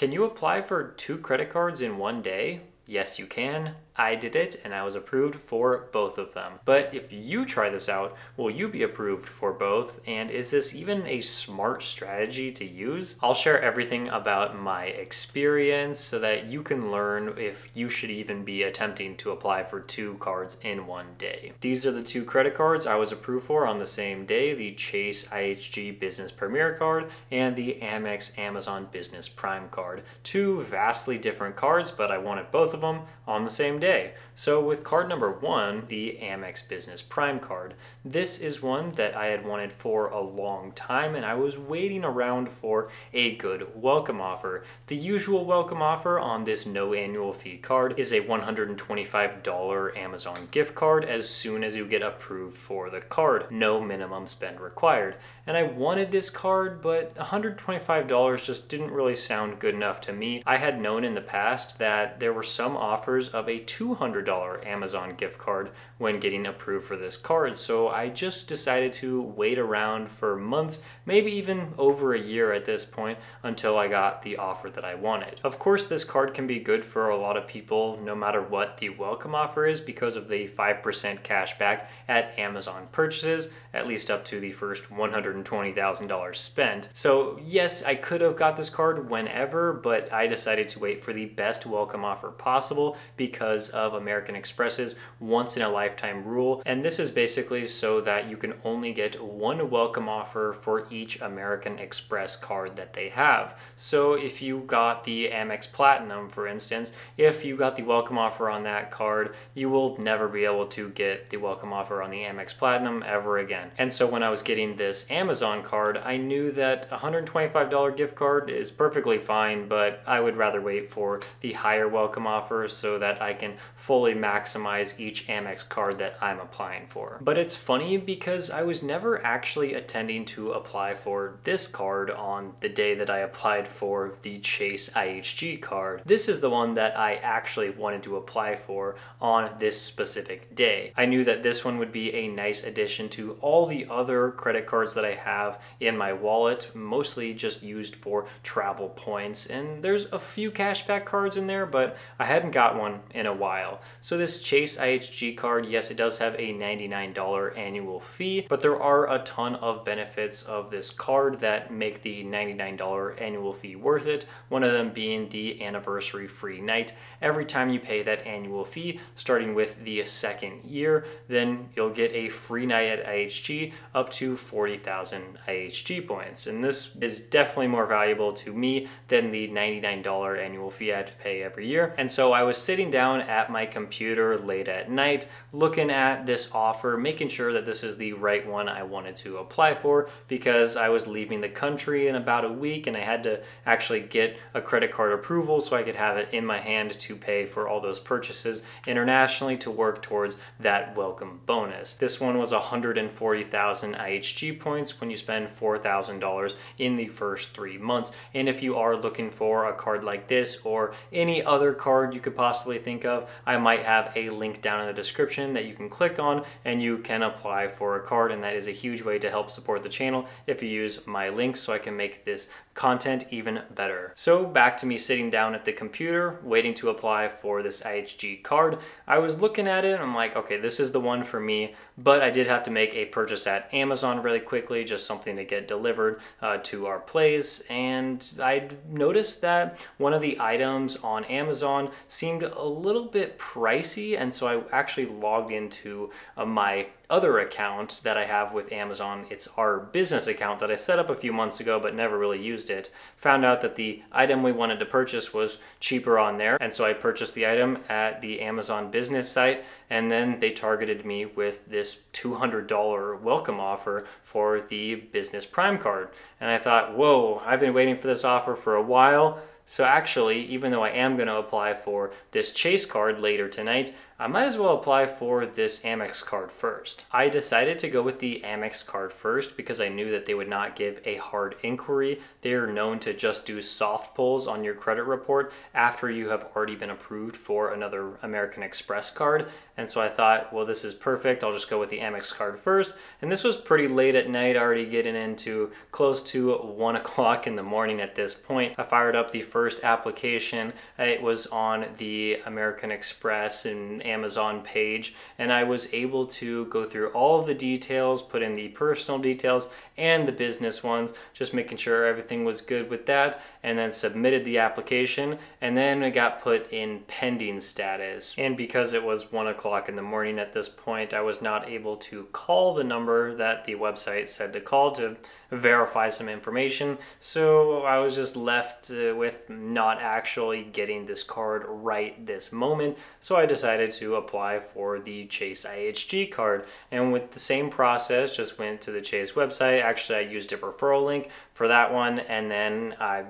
Can you apply for 2 credit cards in one day? Yes, you can. I did it and I was approved for both of them. But if you try this out, will you be approved for both? And is this even a smart strategy to use? I'll share everything about my experience so that you can learn if you should even be attempting to apply for 2 cards in one day. These are the 2 credit cards I was approved for on the same day: the Chase IHG Business Premier card and the AMEX Amazon Business Prime card. 2 vastly different cards, but I wanted both of them on the same day. So with card number 1, the AMEX Business Prime card, this is one that I had wanted for a long time, and I was waiting around for a good welcome offer. The usual welcome offer on this no annual fee card is a $125 Amazon gift card as soon as you get approved for the card. No minimum spend required. And I wanted this card, but $125 just didn't really sound good enough to me. I had known in the past that there were some offers of a $200 Amazon gift card when getting approved for this card, so I just decided to wait around for months, maybe even over a year at this point, until I got the offer that I wanted. Of course, this card can be good for a lot of people no matter what the welcome offer is because of the 5% cash back at Amazon purchases, at least up to the first $120,000 spent. So yes, I could have got this card whenever, but I decided to wait for the best welcome offer possible because of American Express's once in a lifetime rule. And this is basically so that you can only get one welcome offer for each American Express card that they have. So if you got the Amex Platinum, for instance, if you got the welcome offer on that card, you will never be able to get the welcome offer on the Amex Platinum ever again. And so when I was getting this Amazon card, I knew that a $125 gift card is perfectly fine, but I would rather wait for the higher welcome offer so that I can fully maximize each Amex card that I'm applying for. But it's funny because I was never actually intending to apply for this card on the day that I applied for the Chase IHG card. This is the one that I actually wanted to apply for on this specific day. I knew that this one would be a nice addition to all the other credit cards that I have in my wallet, mostly just used for travel points, and there's a few cashback cards in there, but I hadn't got one in a while. So this Chase IHG card, yes, it does have a $99 annual fee, but there are a ton of benefits of this card that make the $99 annual fee worth it. One of them being the anniversary free night. Every time you pay that annual fee, starting with the second year, then you'll get a free night at IHG up to 40,000 IHG points. And this is definitely more valuable to me than the $99 annual fee I have to pay every year. And so I was sitting down at my computer late at night, looking at this offer, making sure that this is the right one I wanted to apply for, because I was leaving the country in about a week and I had to actually get a credit card approval so I could have it in my hand to pay for all those purchases internationally to work towards that welcome bonus. This one was 140,000 IHG points when you spend $4,000 in the first 3 months. And if you are looking for a card like this or any other card you could possibly think of, I might have a link down in the description that you can click on and you can apply for a card, and that is a huge way to help support the channel if you use my links so I can make this content even better. So back to me sitting down at the computer waiting to apply for this IHG card. I was looking at it and I'm like, okay, this is the one for me, but I did have to make a purchase at Amazon really quickly, just something to get delivered to our place. And I noticed that one of the items on Amazon seemed a little bit pricey, and so I actually logged into my other account that I have with Amazon. It's our business account that I set up a few months ago but never really used it. Found out that the item we wanted to purchase was cheaper on there, and so I purchased the item at the Amazon business site, and then they targeted me with this $200 welcome offer for the Business Prime card. And I thought, whoa, I've been waiting for this offer for a while. So actually, even though I am going to apply for this Chase card later tonight, I might as well apply for this Amex card first. I decided to go with the Amex card first because I knew that they would not give a hard inquiry. They are known to just do soft pulls on your credit report after you have already been approved for another American Express card. And so I thought, well, this is perfect. I'll just go with the Amex card first. And this was pretty late at night, already getting into close to 1 o'clock in the morning at this point. I fired up the first application. It was on the American Express and Amazon page, and I was able to go through all of the details, put in the personal details and the business ones, just making sure everything was good with that, and then submitted the application, and then it got put in pending status. And because it was 1 o'clock in the morning at this point, I was not able to call the number that the website said to call to verify some information, so I was just left with not actually getting this card right this moment. So I decided to apply for the Chase IHG card, and with the same process, just went to the Chase website. Actually, I used a referral link for that one, and then I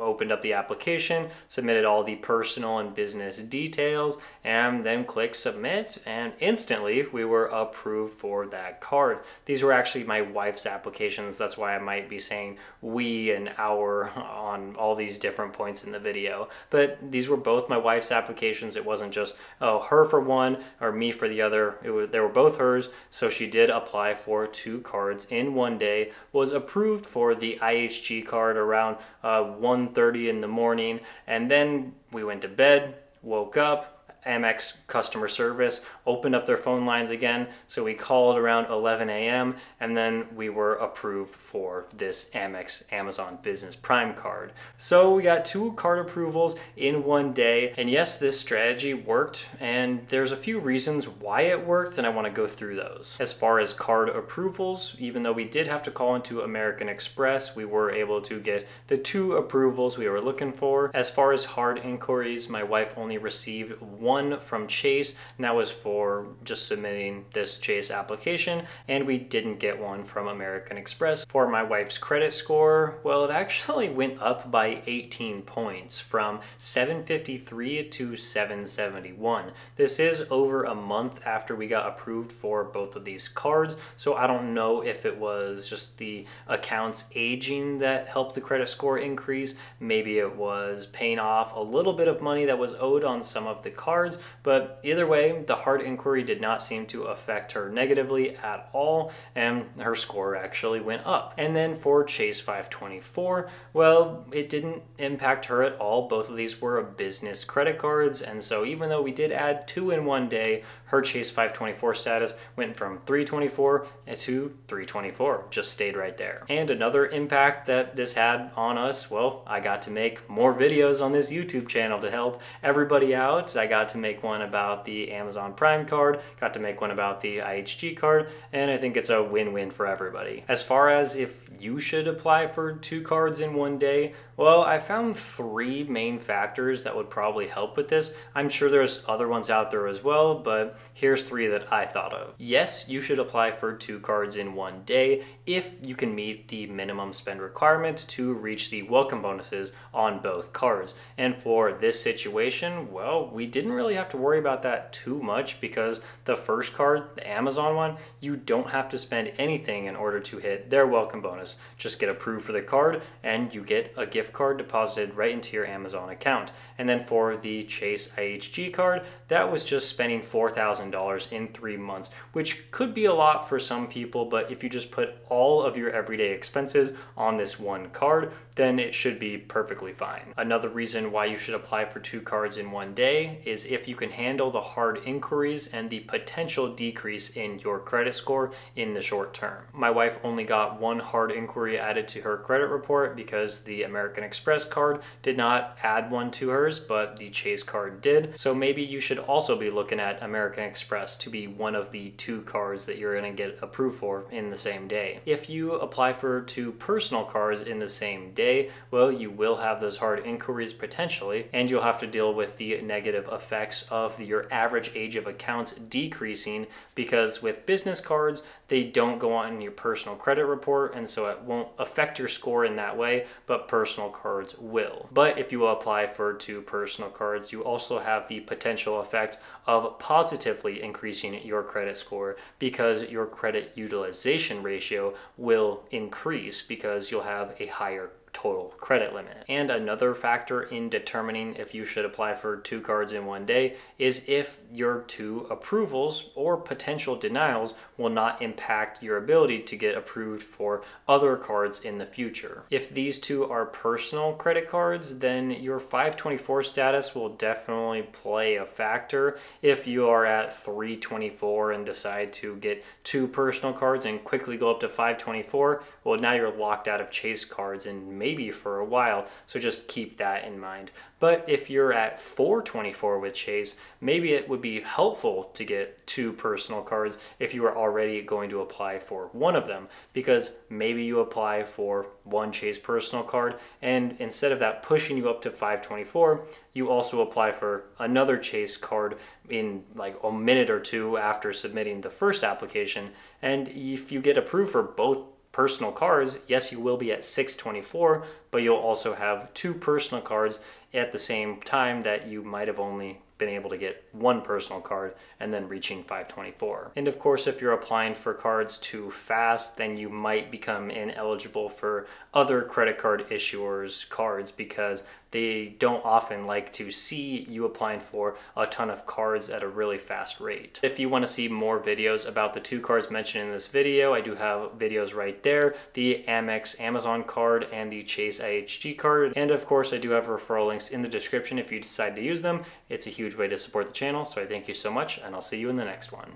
opened up the application, submitted all the personal and business details, and then clicked submit, and instantly we were approved for that card. These were actually my wife's applications. That's why I might be saying we and our on all these different points in the video. But these were both my wife's applications. It wasn't just, oh, her for one or me for the other. They were both hers. So she did apply for 2 cards in one day, was approved for the IHG card around 1:30 in the morning, and then we went to bed, woke up, Amex customer service opened up their phone lines again, so we called around 11 a.m. and then we were approved for this Amex Amazon Business Prime card. So we got 2 card approvals in one day, and yes, this strategy worked, and there's a few reasons why it worked, and I want to go through those. As far as card approvals, even though we did have to call into American Express, we were able to get the 2 approvals we were looking for. As far as hard inquiries, my wife only received 1 from Chase, and that was for just submitting this Chase application, and we didn't get one from American Express. For my wife's credit score, well, it actually went up by 18 points from 753 to 771. This is over a month after we got approved for both of these cards, so I don't know if it was just the accounts aging that helped the credit score increase. Maybe it was paying off a little bit of money that was owed on some of the cards, but either way, the hard inquiry did not seem to affect her negatively at all, and her score actually went up. And then for Chase 524, well, it didn't impact her at all. Both of these were business credit cards, and so even though we did add 2 in one day, her Chase 524 status went from 324 to 324, just stayed right there. And another impact that this had on us, well, I got to make more videos on this YouTube channel to help everybody out. I got to make one about the Amazon Prime card, got to make one about the IHG card, and I think it's a win-win for everybody. As far as if you should apply for 2 cards in one day, well, I found 3 main factors that would probably help with this. I'm sure there's other ones out there as well, but here's 3 that I thought of. Yes, you should apply for 2 cards in one day if you can meet the minimum spend requirement to reach the welcome bonuses on both cards. And for this situation, well, we didn't really have to worry about that too much because the first card, the Amazon one, you don't have to spend anything in order to hit their welcome bonus. Just get approved for the card and you get a gift card deposited right into your Amazon account. And then for the Chase IHG card, that was just spending $4,000 in 3 months, which could be a lot for some people, but if you just put all of your everyday expenses on this one card, then it should be perfectly fine. Another reason why you should apply for 2 cards in one day is if you can handle the hard inquiries and the potential decrease in your credit score in the short term. My wife only got 1 hard inquiry added to her credit report because the American Express card did not add one to hers, but the Chase card did. So maybe you should also be looking at American Express to be one of the 2 cards that you're going to get approved for in the same day. If you apply for 2 personal cards in the same day, well, you will have those hard inquiries potentially, and you'll have to deal with the negative effects of your average age of accounts decreasing, because with business cards, they don't go on your personal credit report, and so it won't affect your score in that way, but personal personal cards will. But if you apply for 2 personal cards, you also have the potential effect of positively increasing your credit score because your credit utilization ratio will increase because you'll have a higher total credit limit. And another factor in determining if you should apply for 2 cards in one day is if your 2 approvals or potential denials will not impact your ability to get approved for other cards in the future. If these 2 are personal credit cards, then your 524 status will definitely play a factor. If you are at 324 and decide to get 2 personal cards and quickly go up to 524, well, now you're locked out of Chase cards and maybe for a while, so just keep that in mind. But if you're at 424 with Chase, maybe it would be helpful to get 2 personal cards if you are already going to apply for one of them, because maybe you apply for 1 Chase personal card and instead of that pushing you up to 524, you also apply for another Chase card in like a minute or 2 after submitting the first application. And if you get approved for both personal cards, yes, you will be at 624, but you'll also have 2 personal cards at the same time that you might have only been able to get 1 personal card and then reaching 524. And of course, if you're applying for cards too fast, then you might become ineligible for other credit card issuers' cards because they don't often like to see you applying for a ton of cards at a really fast rate. If you want to see more videos about the 2 cards mentioned in this video, I do have videos right there, the AMEX Amazon card and the Chase IHG card. And of course, I do have referral links in the description if you decide to use them. It's a huge way to support the channel, so I thank you so much, and I'll see you in the next one.